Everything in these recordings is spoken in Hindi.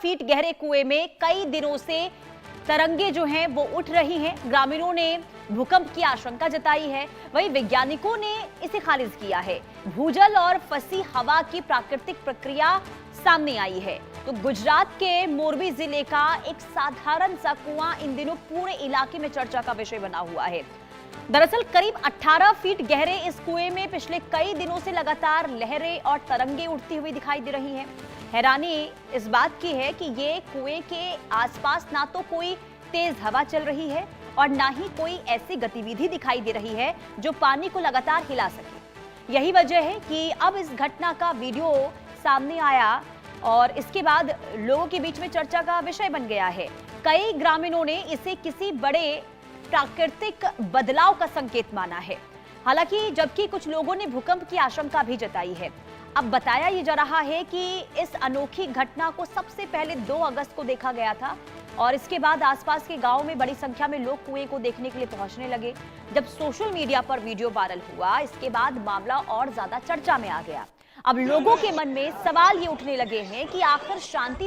फीट गहरे कुएं में कई दिनों से तरंगे जो हैं वो उठ रही हैं। ग्रामीणों ने भूकंप की आशंका जताई है, वहीं वैज्ञानिकों ने इसे खारिज किया है। भूजल और फंसी हवा की प्राकृतिक प्रक्रिया सामने आई है। तो गुजरात के मोरबी जिले का एक साधारण सा कुआं इन दिनों पूरे इलाके में चर्चा का विषय बना हुआ है। दरअसल करीब 18 फीट गहरे इस कुएं में पिछले कई दिनों से लगातार लहरें और तरंगे उठती हुई दिखाई दे रही हैं। हैरानी इस बात की है कि ये कुएं के आसपास ना तो कोई तेज हवा चल रही है और ना ही कोई ऐसी गतिविधि दिखाई दे रही है जो पानी को लगातार हिला सके। यही वजह है कि अब इस घटना का वीडियो सामने आया और इसके बाद लोगों के बीच में चर्चा का विषय बन गया है। कई ग्रामीणों ने इसे किसी बड़े प्राकृतिक बदलाव का संकेत माना है, हालांकि जबकि कुछ लोगों ने भूकंप की आशंका भी जताई है। अब बताया ये जा रहा है कि इस अनोखी घटना को सबसे पहले 2 अगस्त को देखा गया था और इसके बाद आसपास के गांव में बड़ी संख्या में लोग कुएं को देखने के लिए पहुंचने लगे। जब सोशल मीडिया पर वीडियो वायरल हुआ, इसके बाद मामला और ज्यादा चर्चा में आ गया। अब लोगों के मन में सवाल ये उठने लगे हैं कि आखिर शांत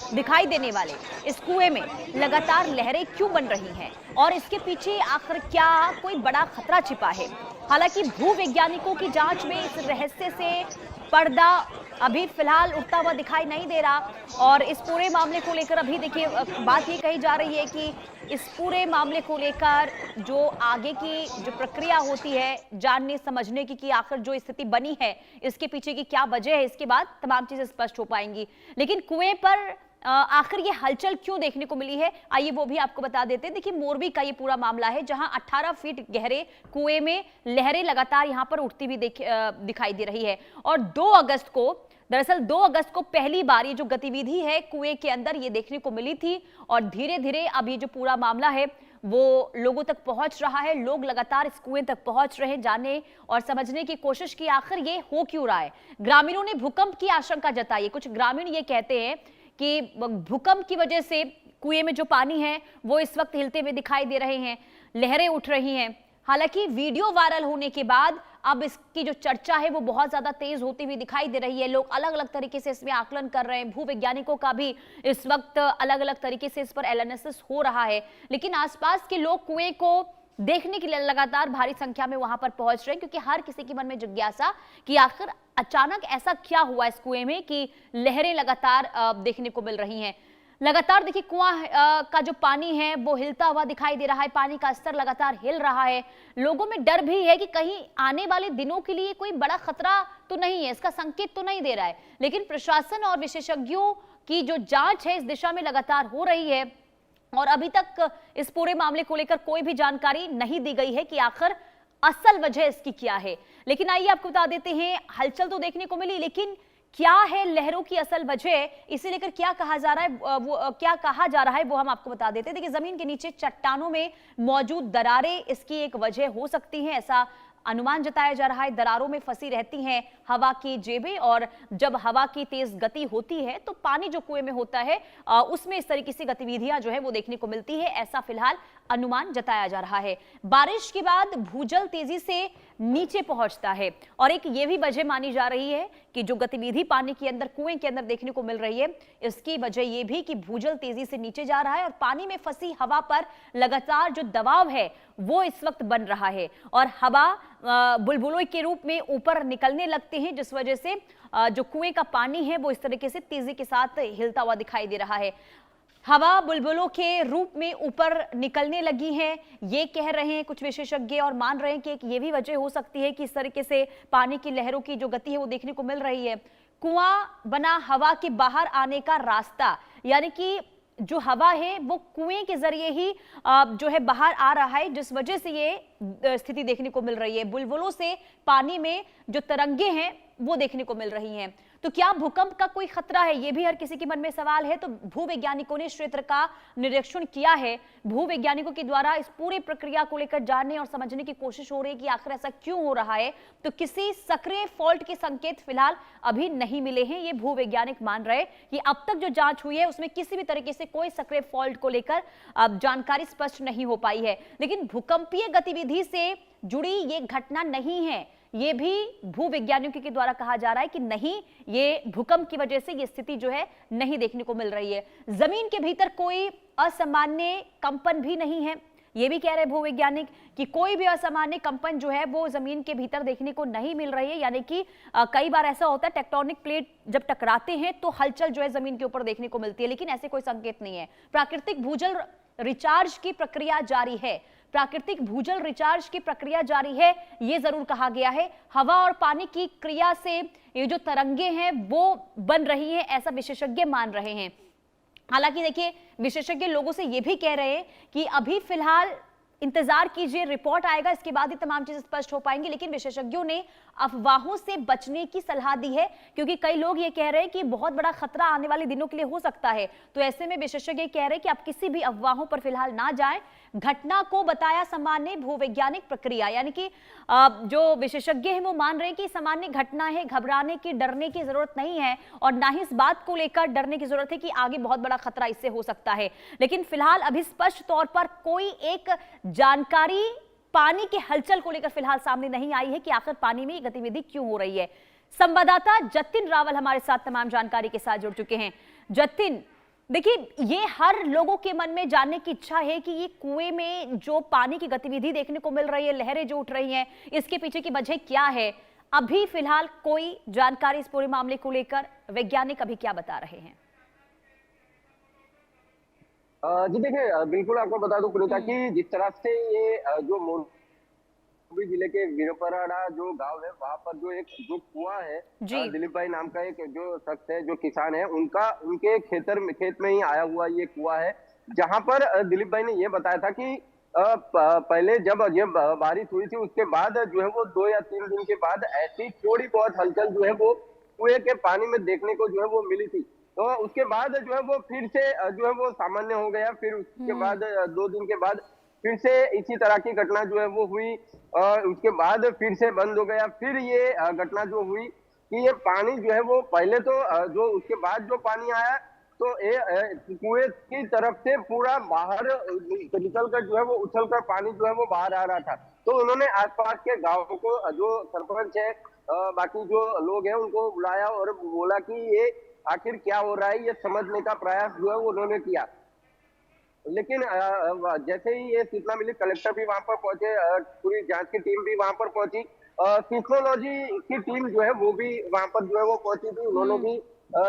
दिखाई देने वाले इस कुएं में लगातार लहरें क्यों बन रही हैं और इसके पीछे आखिर क्या कोई बड़ा खतरा छिपा है। हालांकि भूवैज्ञानिकों की जांच में इस रहस्य से पर्दा अभी फिलहाल उठता हुआ दिखाई नहीं दे रहा और इस पूरे मामले को लेकर अभी देखिए बात ये कही जा रही है कि इस पूरे मामले को लेकर जो आगे की जो प्रक्रिया होती है जानने समझने की कि आखिर जो स्थिति बनी है इसके पीछे की क्या वजह है, इसके बाद तमाम चीजें स्पष्ट हो पाएंगी। लेकिन कुएं पर आखिर ये हलचल क्यों देखने को मिली है, आइए वो भी आपको बता देते हैं। देखिए मोरबी का ये पूरा मामला है जहां 18 फीट गहरे कुएं में लहरें लगातार यहां पर उठती हुई दिखाई दे रही है और 2 अगस्त को पहली बार ये जो गतिविधि है कुएं के अंदर ये देखने को मिली थी और धीरे धीरे अब ये जो पूरा मामला है वो लोगों तक पहुंच रहा है। लोग लगातार इस कुएं तक पहुंच रहे हैं, जानने और समझने की कोशिश की आखिर ये हो क्यों रहा है। ग्रामीणों ने भूकंप की आशंका जताई है। कुछ ग्रामीण ये कहते हैं कि भूकंप की वजह से कुएं में जो पानी है वो इस वक्त हिलते हुए दिखाई दे रहे हैं, लहरें उठ रही हैं। हालांकि वीडियो वायरल होने के बाद अब इसकी जो चर्चा है वो बहुत ज्यादा तेज होती हुई दिखाई दे रही है। लोग अलग अलग तरीके से इसमें आकलन कर रहे हैं। भूवैज्ञानिकों का भी इस वक्त अलग अलग तरीके से इस पर एनालिसिस हो रहा है। लेकिन आसपास के लोग कुएं को देखने के लिए लगातार भारी संख्या में वहां पर पहुंच रहे हैं क्योंकि हर किसी के मन में जिज्ञासा कि आखिर अचानक ऐसा क्या हुआ इस कुएं में कि लहरें लगातार देखने को मिल रही हैं। लगातार देखिए कुआं का जो पानी है वो हिलता हुआ दिखाई दे रहा है, पानी का स्तर लगातार हिल रहा है। लोगों में डर भी है कि कहीं आने वाले दिनों के लिए कोई बड़ा खतरा तो नहीं है, इसका संकेत तो नहीं दे रहा है। लेकिन प्रशासन और विशेषज्ञों की जो जांच है इस दिशा में लगातार हो रही है और अभी तक इस पूरे मामले को लेकर कोई भी जानकारी नहीं दी गई है कि आखिर असल वजह इसकी क्या है। लेकिन आइए आपको बता देते हैं, हलचल तो देखने को मिली लेकिन क्या है लहरों की असल वजह, इसे लेकर क्या कहा जा रहा है वो हम आपको बता देते हैं। देखिए जमीन के नीचे चट्टानों में मौजूद दरारें इसकी एक वजह हो सकती हैं, ऐसा अनुमान जताया जा रहा है। दरारों में फंसी रहती हैं हवा की जेबें और जब हवा की तेज गति होती है तो पानी जो कुएं में होता है उसमें इस तरीके से गतिविधियां जो है वो देखने को मिलती है, ऐसा फिलहाल अनुमान जताया जा रहा है। बारिश के बाद भूजल तेजी से नीचे पहुंचता है और एक ये भी वजह मानी जा रही है कि जो गतिविधि पानी के अंदर कुएं के अंदर देखने को मिल रही है इसकी वजह ये भी कि भूजल तेजी से नीचे जा रहा है और पानी में फंसी हवा पर लगातार जो दबाव है वो इस वक्त बन रहा है और हवा बुलबुलों के रूप में ऊपर निकलने लगते हैं, जिस वजह से जो कुएं का पानी है वो इस तरीके से तेजी के साथ हिलता हुआ दिखाई दे रहा है। हवा बुलबुलों के रूप में ऊपर निकलने लगी है, ये कह रहे हैं कुछ विशेषज्ञ और मान रहे हैं कि एक ये भी वजह हो सकती है कि इस तरीके से पानी की लहरों की जो गति है वो देखने को मिल रही है। कुआं बना हवा के बाहर आने का रास्ता, यानी कि जो हवा है वो कुएं के जरिए ही जो है बाहर आ रहा है, जिस वजह से ये स्थिति देखने को मिल रही है। बुलबुलों से पानी में जो तरंगे हैं वो देखने को मिल रही हैं। तो क्या भूकंप का कोई खतरा है, ये भी हर किसी के मन में सवाल है। तो भूवैज्ञानिकों ने इस क्षेत्र का निरीक्षण किया है। भूवैज्ञानिकों के द्वारा इस पूरी प्रक्रिया को लेकर जानने और समझने की कोशिश हो रही है कि आखिर ऐसा क्यों हो रहा है। तो किसी सक्रिय फॉल्ट के संकेत फिलहाल अभी नहीं मिले हैं, ये भूवैज्ञानिक मान रहे कि अब तक जो जांच हुई है उसमें किसी भी तरीके से कोई सक्रिय फॉल्ट को लेकर जानकारी स्पष्ट नहीं हो पाई है। लेकिन भूकंपीय गतिविधि से जुड़ी ये घटना नहीं है, ये भी भूविज्ञानियों के द्वारा कहा जा रहा है कि नहीं, ये भूकंप की वजह से ये स्थिति जो है नहीं देखने को मिल रही है। जमीन के भीतर कोई असामान्य कंपन भी नहीं है, ये भी कह रहे हैं भूवैज्ञानिक कि कोई भी असामान्य कंपन जो है वो जमीन के भीतर देखने को नहीं मिल रही है। यानी कि कई बार ऐसा होता है टेक्टोनिक प्लेट जब टकराते हैं तो हलचल जो है जमीन के ऊपर देखने को मिलती है, लेकिन ऐसे कोई संकेत नहीं है। प्राकृतिक भूजल रिचार्ज की प्रक्रिया जारी है, प्राकृतिक भूजल रिचार्ज की प्रक्रिया जारी है, ये जरूर कहा गया है। हवा और पानी की क्रिया से ये जो तरंगे हैं वो बन रही हैं, ऐसा विशेषज्ञ मान रहे हैं। हालांकि देखिए, विशेषज्ञ लोगों से ये भी कह रहे हैं कि अभी फिलहाल इंतजार कीजिए, रिपोर्ट आएगा, इसके बाद ही तमाम चीजें स्पष्ट हो पाएंगी। लेकिन विशेषज्ञों ने अफवाहों से बचने की सलाह दी है, क्योंकि कई लोग ये कह रहे हैं कि बहुत बड़ा खतरा आने वाले दिनों के लिए हो सकता है। तो ऐसे में विशेषज्ञ कह रहे हैं कि आप किसी भी अफवाहों पर फिलहाल ना जाएं। घटना को बताया सामान्य भूवैज्ञानिक प्रक्रिया, यानी कि जो विशेषज्ञ हैं वो मान रहे हैं कि सामान्य घटना है, घबराने की, डरने की जरूरत नहीं है, और ना ही इस बात को लेकर डरने की जरूरत है कि आगे बहुत बड़ा खतरा इससे हो सकता है। लेकिन फिलहाल अभी स्पष्ट तौर पर कोई एक जानकारी पानी के हलचल को लेकर फिलहाल सामने नहीं आई है कि आखिर पानी में ये गतिविधि क्यों हो रही है। संवाददाता जतिन रावल हमारे साथ तमाम जानकारी के साथ जुड़ चुके हैं। जतिन, देखिए, ये हर लोगों के मन में जानने की इच्छा है कि ये कुएं में जो पानी की गतिविधि देखने को मिल रही है, लहरें जो उठ रही हैं, इसके पीछे की वजह क्या है। अभी फिलहाल कोई जानकारी इस पूरे मामले को लेकर वैज्ञानिक अभी क्या बता रहे हैं? जी देखिए, बिल्कुल आपको बता दूं पुनीता कि जिस तरह से ये जो मोरबी जिले के वीरपराड़ा जो गांव है, वहां पर जो कुआं है, दिलीप भाई नाम का एक जो शख्स है, जो किसान है, उनके खेत में ही आया हुआ ये कुआं है, जहां पर दिलीप भाई ने ये बताया था कि पहले जब ये बारिश हुई थी उसके बाद जो है वो 2 या 3 दिन के बाद ऐसी थोड़ी बहुत हलचल जो है वो कुएं के पानी में देखने को जो है वो मिली थी। तो उसके बाद जो है वो फिर से जो है वो सामान्य हो गया। फिर उसके बाद 2 दिन के बाद फिर से इसी तरह की घटना जो है वो हुई, और उसके बाद फिर से बंद हो गया। फिर ये घटना जो हुई कि ये पानी जो है वो पहले तो जो उसके बाद जो पानी आया तो कुएं की तरफ से पूरा बाहर निकल कर जो है वो उछल कर पानी जो है वो बाहर आ रहा था। तो उन्होंने आसपास के गाँव को, जो सरपंच है, बाकी जो लोग हैं, उनको बुलाया और बोला कि ये आखिर क्या हो रहा है, ये समझने का प्रयास जो है वो उन्होंने किया। लेकिन जैसे ही ये सूचना मिली, कलेक्टर भी वहां पर पहुंचे, पूरी जांच की टीम भी वहां पर पहुंची, सीस्मोलॉजी की टीम जो है वो भी वहां पर जो है वो पहुंची थी। उन्होंने भी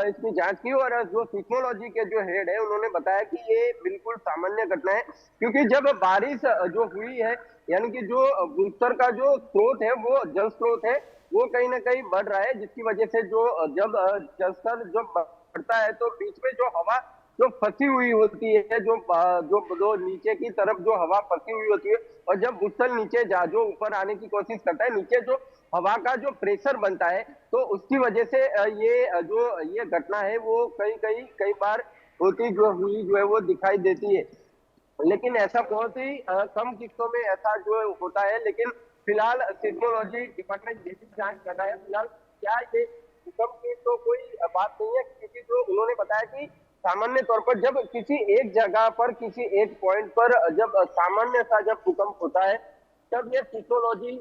इसकी जांच की, और जो सीस्मोलॉजी के जो हेड है उन्होंने बताया कि ये बिल्कुल सामान्य घटना है, क्योंकि जब बारिश जो हुई है, यानी कि जो भूस्तर का जो स्रोत है, वो जल स्रोत है, वो कहीं ना कहीं बढ़ रहा है, जिसकी वजह से जब जलस्तर जो बढ़ता है तो बीच में जो हवा जो फंसी हुई होती है, जो नीचे की तरफ जो हवा फंसी हुई होती है, और जब भूस्तर नीचे जो ऊपर आने की कोशिश करता है, नीचे जो हवा का जो प्रेशर बनता है, तो उसकी वजह से ये घटना है वो कई बार होती जो है वो दिखाई देती है। लेकिन ऐसा बहुत ही कम किस्तों में ऐसा जो होता है। लेकिन फिलहाल सिस्मोलॉजी डिपार्टमेंट जैसी जांच कर रहा है। फिलहाल क्या ये भूकंप की तो कोई बात नहीं है, क्योंकि जो उन्होंने बताया कि सामान्य तौर पर जब किसी एक जगह पर, किसी एक पॉइंट पर जब सामान्य सा जब भूकंप होता है, तब ये सिस्मोलॉजी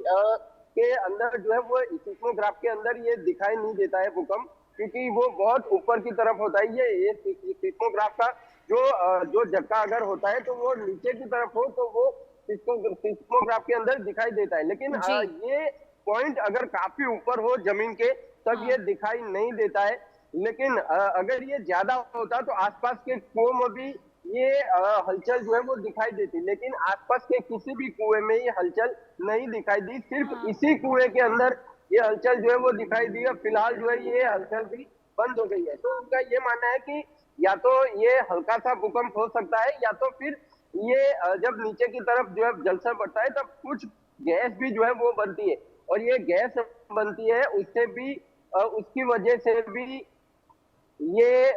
के अंदर जो है वो सिस्मोग्राफ के अंदर ये दिखाई नहीं देता है भूकंप, क्योंकि वो बहुत ऊपर की तरफ होता है। ये सिस्मोग्राफ का जो झटका अगर होता है तो वो नीचे की तरफ हो तो वो सिस्मोग्राफ के अंदर दिखाई देता है। लेकिन ये पॉइंट अगर काफी ऊपर हो जमीन के, तब ये दिखाई नहीं देता है। लेकिन अगर ये ज्यादा होता तो आसपास के कुओं में भी ये हलचल जो है वो दिखाई देती, लेकिन आसपास के किसी भी कुएं में ये हलचल नहीं दिखाई दी, सिर्फ इसी कुएं के अंदर ये हलचल जो है वो दिखाई दी। फिलहाल जो है ये हलचल भी बंद हो गई है। तो उनका ये मानना है कि या तो ये हल्का सा भूकंप हो सकता है, या तो फिर ये जब नीचे की तरफ जो है जलस्तर बढ़ता है तब कुछ गैस भी जो है वो बनती है, और ये गैस बनती है, उससे भी उसकी वजह से भी ये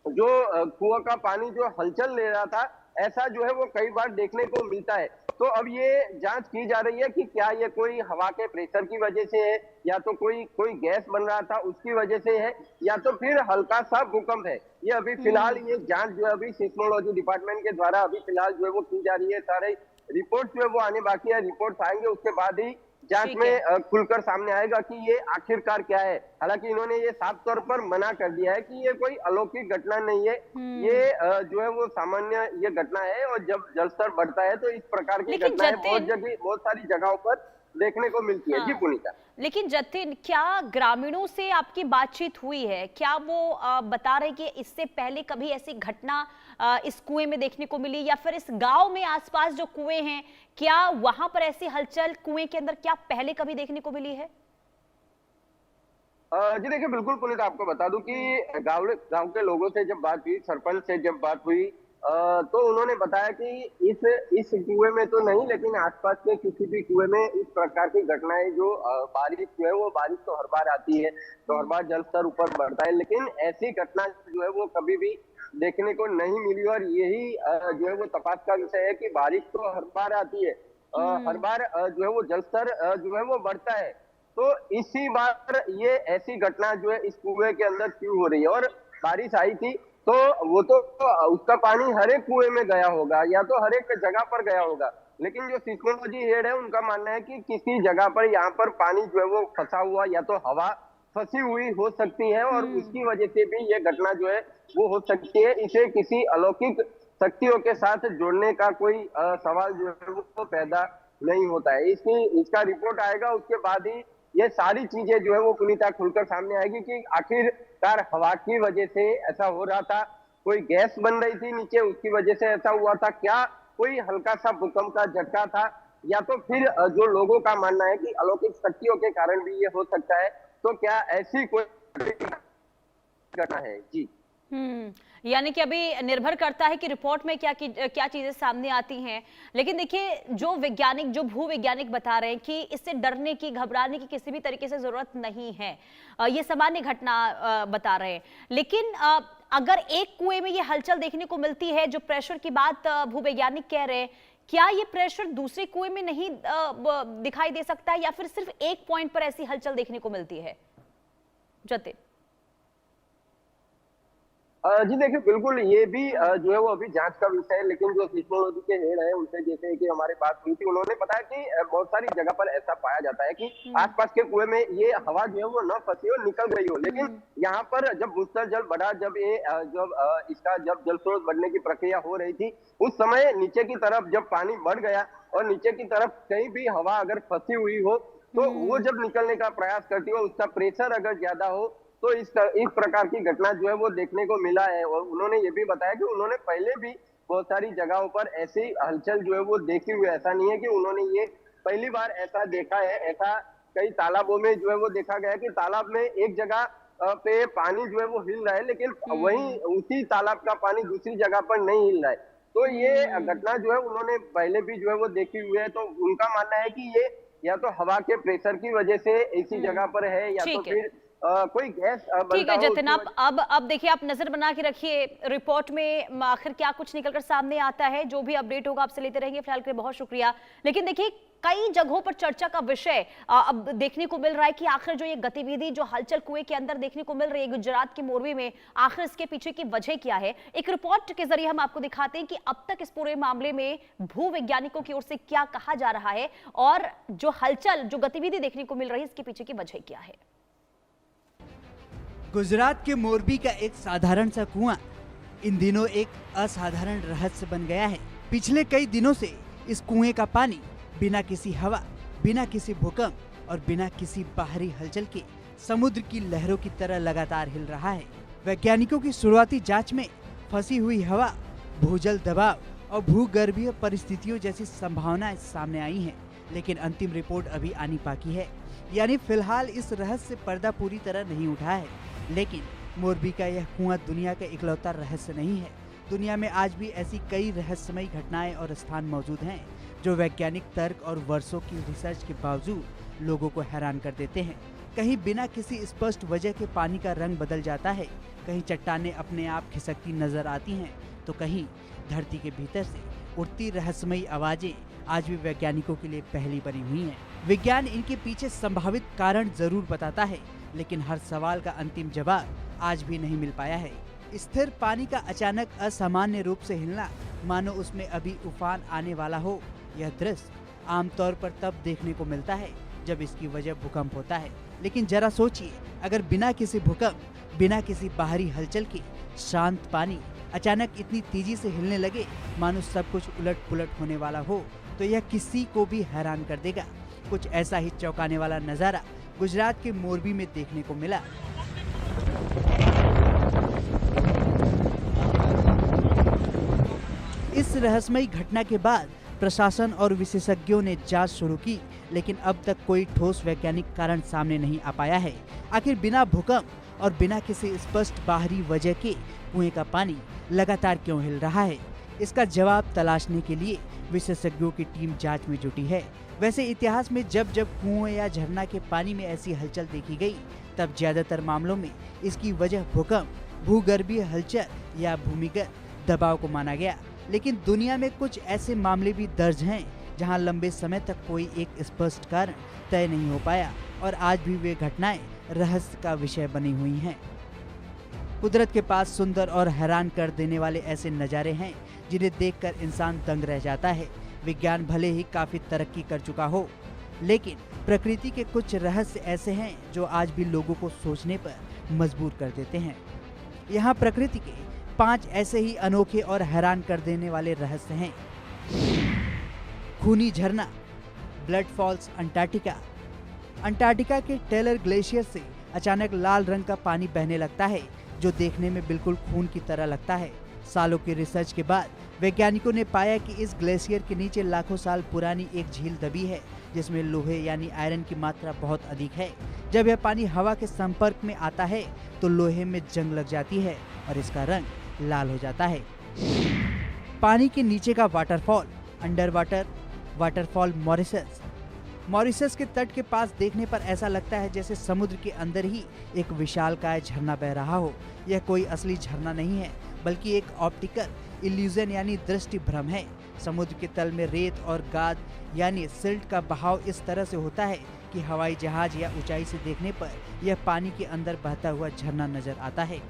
जो कुआं का पानी जो हलचल ले रहा था, ऐसा जो है वो कई बार देखने को मिलता है। तो अब ये जांच की जा रही है कि क्या ये कोई हवा के प्रेशर की वजह से है, या तो कोई गैस बन रहा था उसकी वजह से है, या तो फिर हल्का सा भूकंप है। ये अभी फिलहाल ये जांच जो है अभी सिस्मोलॉजी डिपार्टमेंट के द्वारा अभी फिलहाल जो है वो की जा रही है। सारे रिपोर्ट जो है वो आने बाकी है, रिपोर्ट आएंगे उसके बाद ही जांच ठीक में है। खुलकर सामने आएगा कि ये आखिरकार क्या है। हालांकि इन्होंने ये साफ तौर पर मना कर दिया है कि ये कोई अलौकिक घटना नहीं है, ये जो है वो सामान्य ये घटना है, और जब जलस्तर बढ़ता है तो इस प्रकार की लेकिन घटनाएं जतिन, बहुत सारी जगहों पर देखने को मिलती है। जी हाँ, पुनीता। लेकिन जतिन, क्या ग्रामीणों से आपकी बातचीत हुई है? क्या वो बता रहे कि इससे पहले कभी ऐसी घटना इस कुएं में देखने को मिली, या फिर इस गांव में आसपास जो कुएं हैं, क्या वहां पर ऐसी हलचल कुएं के अंदर क्या पहले कभी देखने को मिली है? जी देखिए, बिल्कुल पुनीता, आपको बता दूं कि गांव के लोगों से जब बात हुई, सरपंच से जब बात हुई, तो उन्होंने बताया कि इस कुएं में तो नहीं, लेकिन आसपास के किसी भी कुएं में इस प्रकार की घटनाएं जो बारिश जो है वो बारिश तो हर बार आती है, तो हर बार जल स्तर ऊपर बढ़ता है, लेकिन ऐसी घटना जो है वो कभी भी देखने को नहीं मिली। और यही जो है वो तपास का विषय है कि बारिश तो हर बार आती है, हर बार जो है वो जल स्तर जो है वो बढ़ता है, तो इसी बार ये ऐसी घटना जो है इस कुएं के अंदर क्यों हो रही है। और बारिश आई थी तो वो तो उसका पानी हर एक कुएं में गया होगा या तो हर एक जगह पर गया होगा, लेकिन जो सिस्मोलॉजी हेड है उनका मानना है कि किसी जगह पर यहाँ पर पानी जो है वो फंसा हुआ, या तो हवा फंसी हुई हो सकती है, और उसकी वजह से भी ये घटना जो है वो हो सकती है। इसे किसी अलौकिक शक्तियों के साथ जोड़ने का कोई सवाल जो है वो पैदा नहीं होता है। इसका रिपोर्ट आएगा, उसके बाद ही ये सारी चीजें जो है वो पुनीता खुलकर सामने आएगी कि आखिरकार हवा की वजह से ऐसा हो रहा था, कोई गैस बन रही थी नीचे उसकी वजह से ऐसा हुआ था, क्या कोई हल्का सा भूकंप का झटका था, या तो फिर जो लोगों का मानना है कि अलौकिक शक्तियों के कारण भी ये हो सकता है, तो क्या ऐसी कोई घटना है। जी यानी कि अभी निर्भर करता है कि रिपोर्ट में क्या चीजें सामने आती हैं। लेकिन देखिए, जो भूवैज्ञानिक बता रहे हैं कि इससे डरने की, घबराने की किसी भी तरीके से जरूरत नहीं है, ये सामान्य घटना बता रहे हैं। लेकिन अगर एक कुएं में ये हलचल देखने को मिलती है, जो प्रेशर की बात भूवैज्ञानिक कह रहे हैं, क्या ये प्रेशर दूसरे कुएं में नहीं दिखाई दे सकता है, या फिर सिर्फ एक पॉइंट पर ऐसी हलचल देखने को मिलती है? जतिन, जी देखिए, बिल्कुल ये भी जो है वो अभी जांच का विषय है, लेकिन जो सिस्मोलॉजी के हेड है उनसे जैसे कि हमारी बात हुई थी, उन्होंने बताया कि बहुत सारी जगह पर ऐसा पाया जाता है कि आसपास के कुएं में ये हवा जो है वो न फंसी हो, निकल गई हो, लेकिन यहाँ पर जब भूस्तर जल बढ़ा, जब जल स्रोत बढ़ने की प्रक्रिया हो रही थी, उस समय नीचे की तरफ जब पानी बढ़ गया और नीचे की तरफ कहीं भी हवा अगर फंसी हुई हो, तो वो जब निकलने का प्रयास करती हो, उसका प्रेशर अगर ज्यादा हो, तो इस प्रकार की घटना जो है वो देखने को मिला है। और उन्होंने ये भी बताया कि उन्होंने पहले भी बहुत सारी जगहों पर ऐसी हलचल जो है वो देखी हुई है, ऐसा नहीं है कि उन्होंने ये पहली बार ऐसा देखा है। ऐसा कई तालाबों में जो है वो देखा गया है कि तालाब में एक जगह पे पानी जो है वो हिल रहा है, लेकिन वहीं उसी तालाब का पानी दूसरी जगह पर नहीं हिल रहा है, तो ये घटना जो है उन्होंने पहले भी जो है वो देखी हुई है। तो उनका मानना है कि ये या तो हवा के प्रेशर की वजह से इसी जगह पर है, या तो फिर कोई गैस ठीक है जतिन, अब देखिए, आप नजर बना के रखिए रिपोर्ट में आखिर क्या कुछ निकलकर सामने आता है। जो भी अपडेट होगा आपसे लेते रहेंगे। फिलहाल के लिए बहुत शुक्रिया। लेकिन देखिए, कई जगहों पर चर्चा का विषय अब देखने को मिल रहा है कि आखिर जो ये गतिविधि, जो हलचल कुएं के अंदर देखने को मिल रही है गुजरात के मोरबी में, आखिर इसके पीछे की वजह क्या है। एक रिपोर्ट के जरिए हम आपको दिखाते हैं कि अब तक इस पूरे मामले में भूवैज्ञानिकों की ओर से क्या कहा जा रहा है, और जो हलचल, जो गतिविधि देखने को मिल रही है, इसके पीछे की वजह क्या है। गुजरात के मोरबी का एक साधारण सा कुआं इन दिनों एक असाधारण रहस्य बन गया है। पिछले कई दिनों से इस कुएं का पानी बिना किसी हवा, बिना किसी भूकंप और बिना किसी बाहरी हलचल के समुद्र की लहरों की तरह लगातार हिल रहा है। वैज्ञानिकों की शुरुआती जांच में फंसी हुई हवा, भूजल दबाव और भूगर्भीय परिस्थितियों जैसी संभावनाएं सामने आई हैं, लेकिन अंतिम रिपोर्ट अभी आनी बाकी है। यानी फिलहाल इस रहस्य से पर्दा पूरी तरह नहीं उठा है। लेकिन मोरबी का यह कुआं दुनिया का इकलौता रहस्य नहीं है। दुनिया में आज भी ऐसी कई रहस्यमयी घटनाएं और स्थान मौजूद हैं जो वैज्ञानिक तर्क और वर्षों की रिसर्च के बावजूद लोगों को हैरान कर देते हैं। कहीं बिना किसी स्पष्ट वजह के पानी का रंग बदल जाता है, कहीं चट्टानें अपने आप खिसकती नजर आती हैं, तो कहीं धरती के भीतर से उठती रहस्यमयी आवाजें आज भी वैज्ञानिकों के लिए पहली बनी हुई हैं। विज्ञान इनके पीछे संभावित कारण जरूर बताता है, लेकिन हर सवाल का अंतिम जवाब आज भी नहीं मिल पाया है। स्थिर पानी का अचानक असामान्य रूप से हिलना, मानो उसमें अभी उफान आने वाला हो। यह दृश्य आमतौर पर तब देखने को मिलता है जब इसकी वजह भूकंप होता है। लेकिन जरा सोचिए, अगर बिना किसी भूकंप, बिना किसी बाहरी हलचल के शांत पानी अचानक इतनी तेजी से हिलने लगे मानो सब कुछ उलट पुलट होने वाला हो, तो यह किसी को भी हैरान कर देगा। कुछ ऐसा ही चौंकाने वाला नजारा गुजरात के मोरबी में देखने को मिला। इस रहस्यमयी घटना के बाद प्रशासन और विशेषज्ञों ने जांच शुरू की, लेकिन अब तक कोई ठोस वैज्ञानिक कारण सामने नहीं आ पाया है। आखिर बिना भूकंप और बिना किसी स्पष्ट बाहरी वजह के कुएं का पानी लगातार क्यों हिल रहा है? इसका जवाब तलाशने के लिए विशेषज्ञों की टीम जांच में जुटी है। वैसे इतिहास में जब जब कुएं या झरना के पानी में ऐसी हलचल देखी गई, तब ज्यादातर मामलों में इसकी वजह भूकंप, भूगर्भीय हलचल या भूमिगत दबाव को माना गया। लेकिन दुनिया में कुछ ऐसे मामले भी दर्ज हैं जहां लंबे समय तक कोई एक स्पष्ट कारण तय नहीं हो पाया और आज भी वे घटनाएं रहस्य का विषय बनी हुई हैं। कुदरत के पास सुंदर और हैरान कर देने वाले ऐसे नज़ारे हैं जिन्हें देखकर इंसान दंग रह जाता है। विज्ञान भले ही काफ़ी तरक्की कर चुका हो, लेकिन प्रकृति के कुछ रहस्य ऐसे हैं जो आज भी लोगों को सोचने पर मजबूर कर देते हैं। यहाँ प्रकृति के 5 ऐसे ही अनोखे और हैरान कर देने वाले रहस्य हैं। खूनी झरना, ब्लड फॉल्स अंटार्कटिका। अंटार्कटिका के टेलर ग्लेशियर से अचानक लाल रंग का पानी बहने लगता है जो देखने में बिल्कुल खून की तरह लगता है। सालों की रिसर्च के बाद वैज्ञानिकों ने पाया कि इस ग्लेशियर के नीचे लाखों साल पुरानी एक झील दबी है जिसमें लोहे यानी आयरन की मात्रा बहुत अधिक है। जब यह पानी हवा के संपर्क में आता है तो लोहे में जंग लग जाती है और इसका रंग लाल हो जाता है। पानी के नीचे का waterfall, under water waterfall Mauritius. Mauritius के तट के पास देखने पर ऐसा लगता है जैसे समुद्र के अंदर ही एक विशालकाय झरना बह रहा हो। यह कोई असली झरना नहीं है, बल्कि एक ऑप्टिकल इल्यूजन यानी दृष्टि भ्रम है। समुद्र के तल में रेत और गाद यानी सिल्ट का बहाव इस तरह से होता है कि हवाई जहाज या ऊंचाई से देखने पर यह पानी के अंदर बहता हुआ झरना नजर आता है।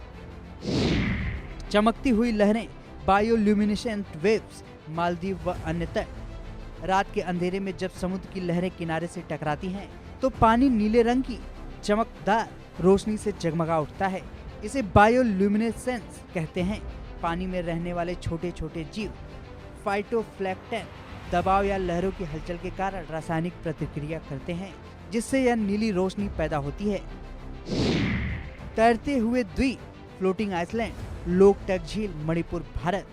चमकती हुई लहरें, बायोल्यूमिनेसेंट वेव्स, मालदीव व अन्य तट। रात के अंधेरे में जब समुद्र की लहरें किनारे से टकराती हैं तो पानी नीले रंग की चमकदार रोशनी से जगमगा उठता है। इसे बायोल्यूमिनेसेंस कहते हैं। पानी में रहने वाले छोटे छोटे जीव फाइटोप्लैंक्टन दबाव या लहरों की हलचल के कारण रासायनिक प्रतिक्रिया करते हैं जिससे यह नीली रोशनी पैदा होती है। तैरते हुए द्वीप, फ्लोटिंग आइसलैंड, लोकटक झील, मणिपुर, भारत।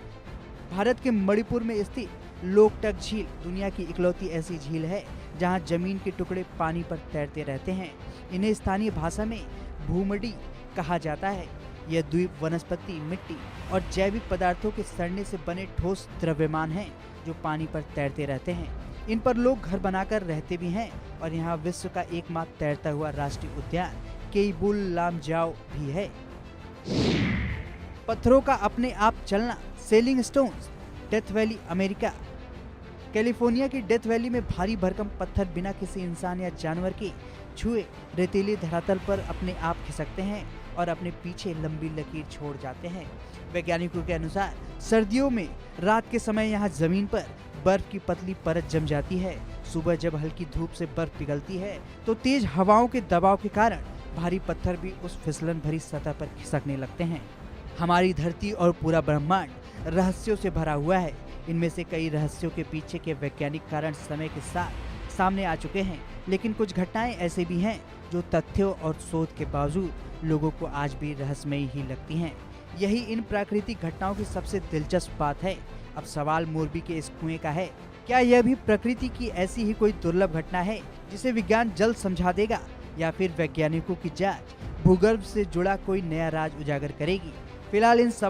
भारत के मणिपुर में स्थित लोकटक झील दुनिया की इकलौती ऐसी झील है जहां जमीन के टुकड़े पानी पर तैरते रहते हैं। इन्हें स्थानीय भाषा में भूमडी कहा जाता है। यह द्वीप वनस्पति, मिट्टी और जैविक पदार्थों के सड़ने से बने ठोस द्रव्यमान हैं जो पानी पर तैरते रहते हैं। इन पर लोग घर बनाकर रहते भी हैं और यहाँ विश्व का एकमात्र तैरता हुआ राष्ट्रीय उद्यान केइबुल लामजाओ भी है। पत्थरों का अपने आप चलना, selling stones, death valley, America. California की डेथ वैली में भारी भरकम पत्थर बिना किसी इंसान या जानवर के छुए रेतीली धरातल पर अपने आप खिसकते हैं और अपने पीछे लंबी लकीर छोड़ जाते हैं। वैज्ञानिकों के अनुसार सर्दियों में रात के समय यहाँ जमीन पर बर्फ की पतली परत जम जाती है। सुबह जब हल्की धूप से बर्फ पिघलती है तो तेज हवाओं के दबाव के कारण भारी पत्थर भी उस फिसलन भरी सतह पर खिसकने लगते हैं। हमारी धरती और पूरा ब्रह्मांड रहस्यों से भरा हुआ है। इनमें से कई रहस्यों के पीछे के वैज्ञानिक कारण समय के साथ सामने आ चुके हैं, लेकिन कुछ घटनाएं ऐसे भी हैं जो तथ्यों और शोध के बावजूद लोगों को आज भी रहस्यमयी ही लगती हैं। यही इन प्राकृतिक घटनाओं की सबसे दिलचस्प बात है। अब सवाल मोरबी के इस कुएं का है, क्या यह भी प्रकृति की ऐसी ही कोई दुर्लभ घटना है जिसे विज्ञान जल्द समझा देगा, या फिर वैज्ञानिकों की जांच भूगर्भ से जुड़ा कोई नया राज उजागर करेगी? फिलहाल इन